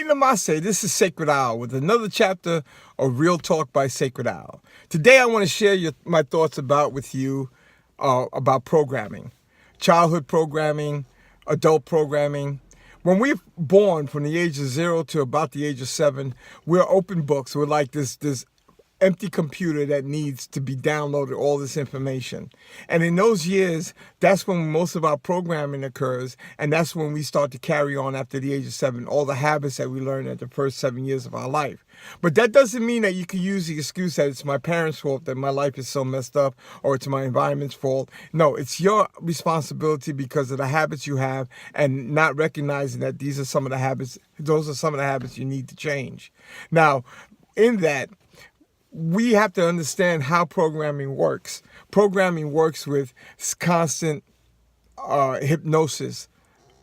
Namaste. This is Sacredowl with another chapter of Real Talk by Sacredowl. Today I want to share my thoughts with you about programming, childhood programming, adult programming. When we're born from the age of 0 to about the age of 7, we're open books. We're like this empty computer that needs to be downloaded, all this information. And in those years, that's when most of our programming occurs, and that's when we start to carry on after the age of 7, all the habits that we learn at the first 7 years of our life. But that doesn't mean that you can use the excuse that it's my parents' fault that my life is so messed up, or it's my environment's fault. No, it's your responsibility because of the habits you have, and not recognizing that those are some of the habits you need to change. Now, in that, we have to understand how programming works. Programming works with constant hypnosis.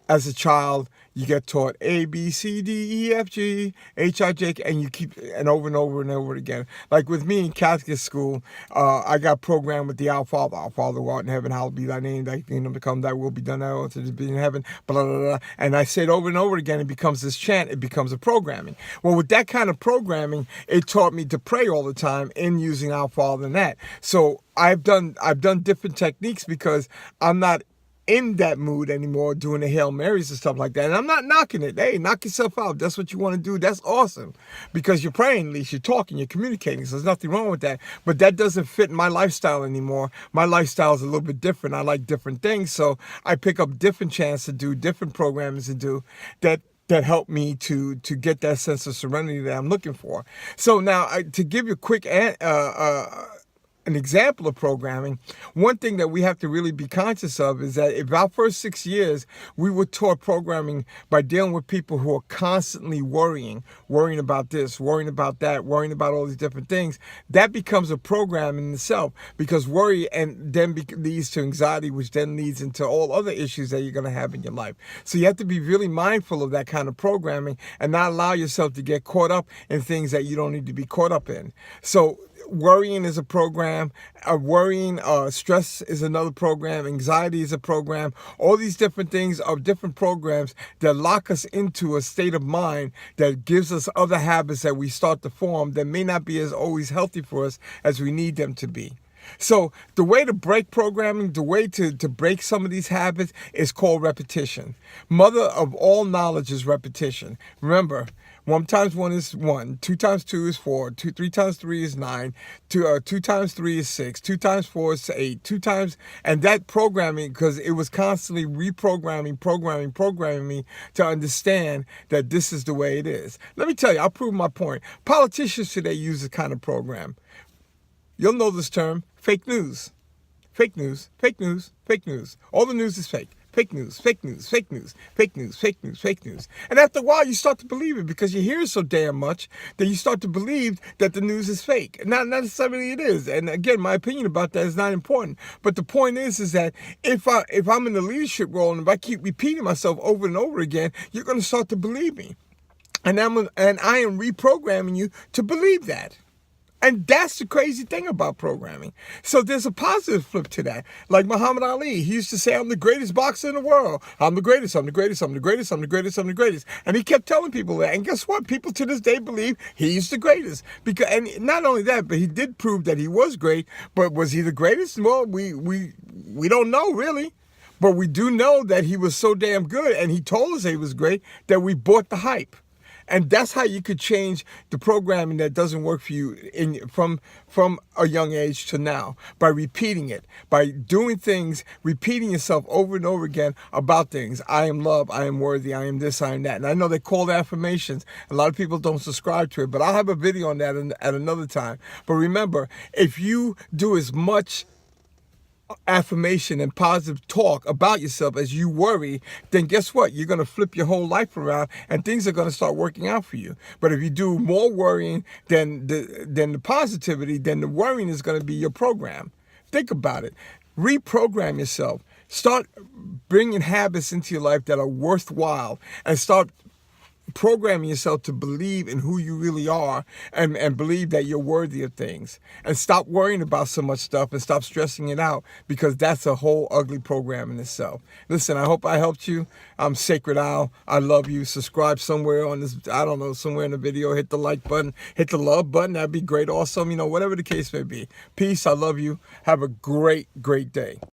As a child, you get taught A, B, C, D, E, F, G, H, I, J, K, and you keep and over and over and over again. Like with me in Catholic school, I got programmed with the Our Father. Our Father who art in heaven, hallowed be thy name, thy kingdom come, thy will be done, as it is in heaven, blah, blah, blah. And I say it over and over again, it becomes this chant, it becomes a programming. Well, with that kind of programming, it taught me to pray all the time in using Our Father and that. So I've done different techniques because I'm not in that mood anymore doing the Hail Marys and stuff like that. And I'm not knocking it. Hey, knock yourself out. That's what you want to do. That's awesome. Because you're praying, at least you're talking, you're communicating. So there's nothing wrong with that. But that doesn't fit my lifestyle anymore. My lifestyle is a little bit different. I like different things. So I pick up different chants to do, different programs to do that help me to get that sense of serenity that I'm looking for. So now, to give you a quick an example of programming, one thing that we have to really be conscious of is that if our first 6 years we were taught programming by dealing with people who are constantly worrying about this, worrying about that, worrying about all these different things, that becomes a program in itself, because worry and then leads to anxiety, which then leads into all other issues that you're going to have in your life. So you have to be really mindful of that kind of programming and not allow yourself to get caught up in things that you don't need to be caught up in. So worrying is a program. Stress is another program. Anxiety is a program. All these different things are different programs that lock us into a state of mind that gives us other habits that we start to form that may not be as always healthy for us as we need them to be. So the way to break programming, the way to break some of these habits is called repetition. Mother of all knowledge is repetition. Remember, 1 times 1 is 1, 2 times 2 is 4, 3 times 3 is 9, 2 times 3 is 6, 2 times 4 is 8, and that programming, because it was constantly programming me to understand that this is the way it is. Let me tell you, I'll prove my point. Politicians today use this kind of program. You'll know this term, fake news. Fake news, fake news, fake news. All the news is fake. Fake news, fake news, fake news, fake news, fake news, fake news. And after a while, you start to believe it because you hear it so damn much that you start to believe that the news is fake. Not necessarily it is. And again, my opinion about that is not important. But the point is that if I'm in the leadership role and if I keep repeating myself over and over again, you're going to start to believe me. And I am reprogramming you to believe that. And that's the crazy thing about programming. So there's a positive flip to that. Like Muhammad Ali, he used to say, I'm the greatest boxer in the world. I'm the greatest, I'm the greatest, I'm the greatest, I'm the greatest, I'm the greatest. And he kept telling people that. And guess what? People to this day believe he's the greatest. And not only that, but he did prove that he was great. But was he the greatest? Well, we don't know, really. But we do know that he was so damn good, and he told us he was great, that we bought the hype. And that's how you could change the programming that doesn't work for you from a young age to now, by repeating it, by doing things, repeating yourself over and over again about things. I am loved, I am worthy, I am this, I am that. And I know they're called affirmations. A lot of people don't subscribe to it, but I'll have a video on that at another time. But remember, if you do as much affirmation and positive talk about yourself as you worry, then guess what? You're going to flip your whole life around and things are going to start working out for you. But if you do more worrying than the positivity, then the worrying is going to be your program. Think about it. Reprogram yourself. Start bringing habits into your life that are worthwhile, and start programming yourself to believe in who you really are, and believe that you're worthy of things, and stop worrying about so much stuff and stop stressing it out, because that's a whole ugly program in itself. Listen, I hope I helped you. I'm Sacred Owl. I love you. Subscribe somewhere on this, I don't know, somewhere in the video. Hit the like button, hit the love button. That'd be great. Awesome. Whatever the case may be. Peace. I love you. Have a great, great day.